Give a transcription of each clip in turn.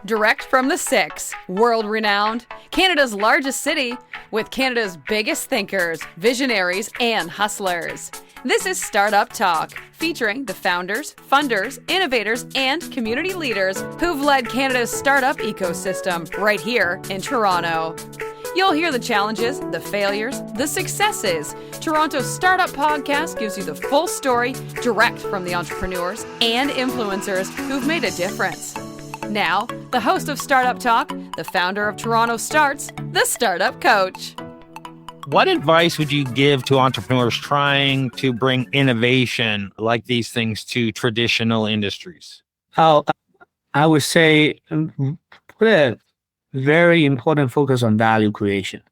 Direct from the Six, world-renowned, Canada's largest city, with Canada's biggest thinkers, visionaries, and hustlers. This is Startup Talk, featuring the founders, funders, innovators, and community leaders who've led Canada's startup ecosystem right here in Toronto. You'll hear the challenges, the failures, the successes. Toronto's Startup Podcast gives you the full story direct from the entrepreneurs and influencers who've made a difference. Now, the host of Startup Talk, the founder of TorontoStarts, the Startup Coach. What advice would you give to entrepreneurs trying to bring innovation like these things to traditional industries? I would say put a very important focus on value creation.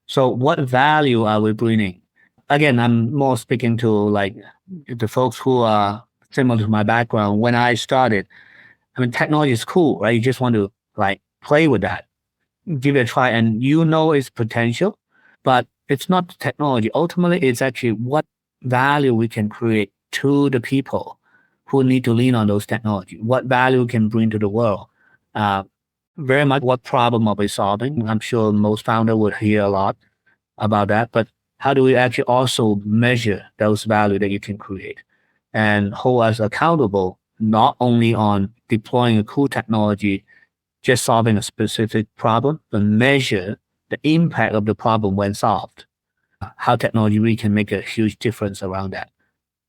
So what value are we bringing? Again, I'm more speaking to like the folks who are similar to my background. When I started, I mean, technology is cool, right? You just want to like play with that, give it a try, and you know its potential, but it's not the technology. Ultimately, it's actually what value we can create to the people who need to lean on those technology. What value we can bring to the world. Very much what problem are we solving? I'm sure most founders would hear a lot about that, but how do we actually also measure those value that you can create and hold us accountable, not only on deploying a cool technology, just solving a specific problem, but measure the impact of the problem when solved, how technology really can make a huge difference around that.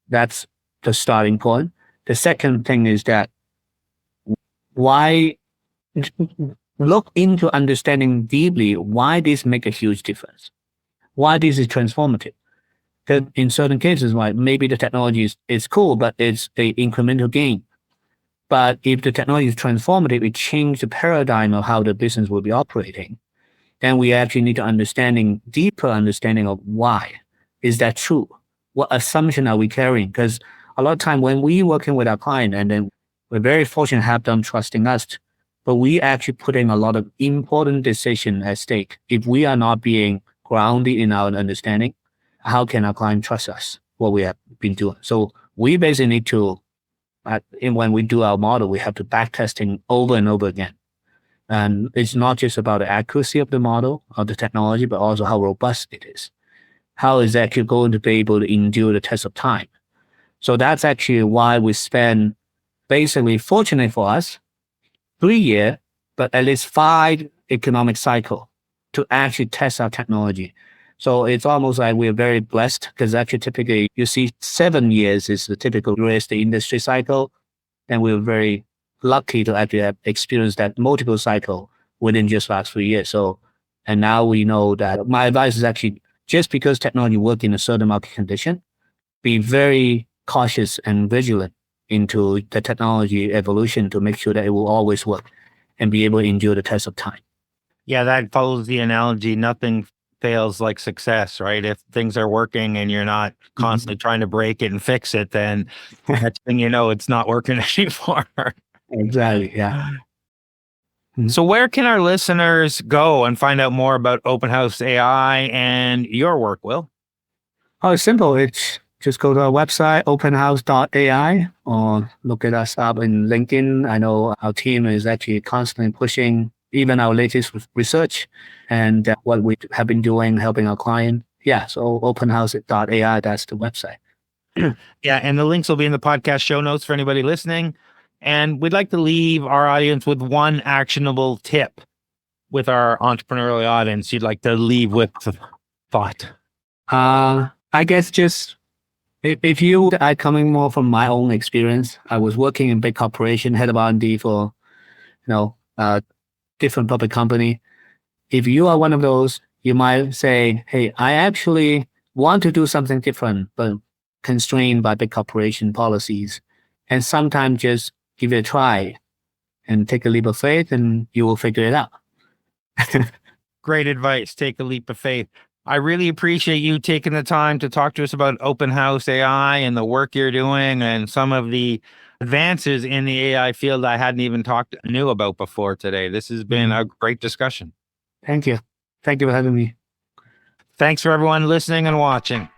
That's the starting point. The second thing is that why look into understanding deeply why this make a huge difference, why this is transformative. Because in certain cases, right, maybe the technology is cool, but it's the incremental gain. But if the technology is transformative, it changes the paradigm of how the business will be operating. Then we actually need to deeper understanding of why. Is that true? What assumption are we carrying? Because a lot of time when we working with our client, and then we're very fortunate to have them trusting us, but we actually putting a lot of important decision at stake. If we are not being grounded in our understanding, how can our client trust us, what we have been doing? So we basically need to, when we do our model, we have to back testing over and over again. And it's not just about the accuracy of the model, of the technology, but also how robust it is. How is it actually going to be able to endure the test of time? So that's actually why we spend, basically, fortunately for us, 3 years, but at least 5 economic cycle to actually test our technology. So it's almost like we're very blessed because actually typically you see 7 years is the typical real estate industry cycle. And we're very lucky to actually have experienced that multiple cycle within just last 3 years. So, and now we know that my advice is actually just because technology works in a certain market condition, be very cautious and vigilant into the technology evolution to make sure that it will always work and be able to endure the test of time. Yeah, that follows the analogy. Nothing fails like success, right? If things are working and you're not constantly trying to break it and fix it, then next thing you know, it's not working anymore. Exactly, yeah. So where can our listeners go and find out more about Open House AI and your work, Will? Oh, it's simple. It's just go to our website, openhouse.ai, or look at us up in LinkedIn. I know our team is actually constantly pushing even our latest research and what we have been doing, helping our client. Yeah, so openhouse.ai, that's the website. Yeah, and the links will be in the podcast show notes for anybody listening. And we'd like to leave our audience with one actionable tip with our entrepreneurial audience you'd like to leave with thought. I guess just if you are coming more from my own experience, I was working in big corporation, head of R&D for, different public company. If you are one of those, you might say, hey, I actually want to do something different, but constrained by big corporation policies. And sometimes just give it a try and take a leap of faith and you will figure it out. Great advice. Take a leap of faith. I really appreciate you taking the time to talk to us about Open House AI and the work you're doing and some of the advances in the AI field I hadn't even knew about before today. This has been a great discussion. Thank you. Thank you for having me. Thanks for everyone listening and watching.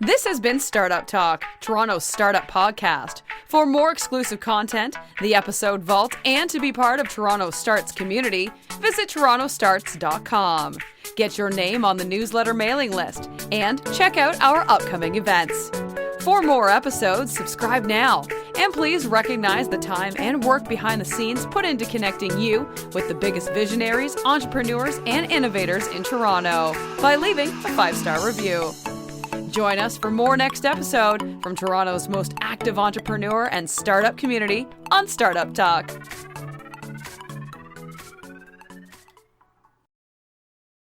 This has been Startup Talk, Toronto's startup podcast. For more exclusive content, the episode vault, and to be part of Toronto's Starts community, visit TorontoStarts.com. Get your name on the newsletter mailing list and check out our upcoming events. For more episodes, subscribe now. And please recognize the time and work behind the scenes put into connecting you with the biggest visionaries, entrepreneurs, and innovators in Toronto by leaving a 5-star review. Join us for more next episode from Toronto's most active entrepreneur and startup community on Startup Talk.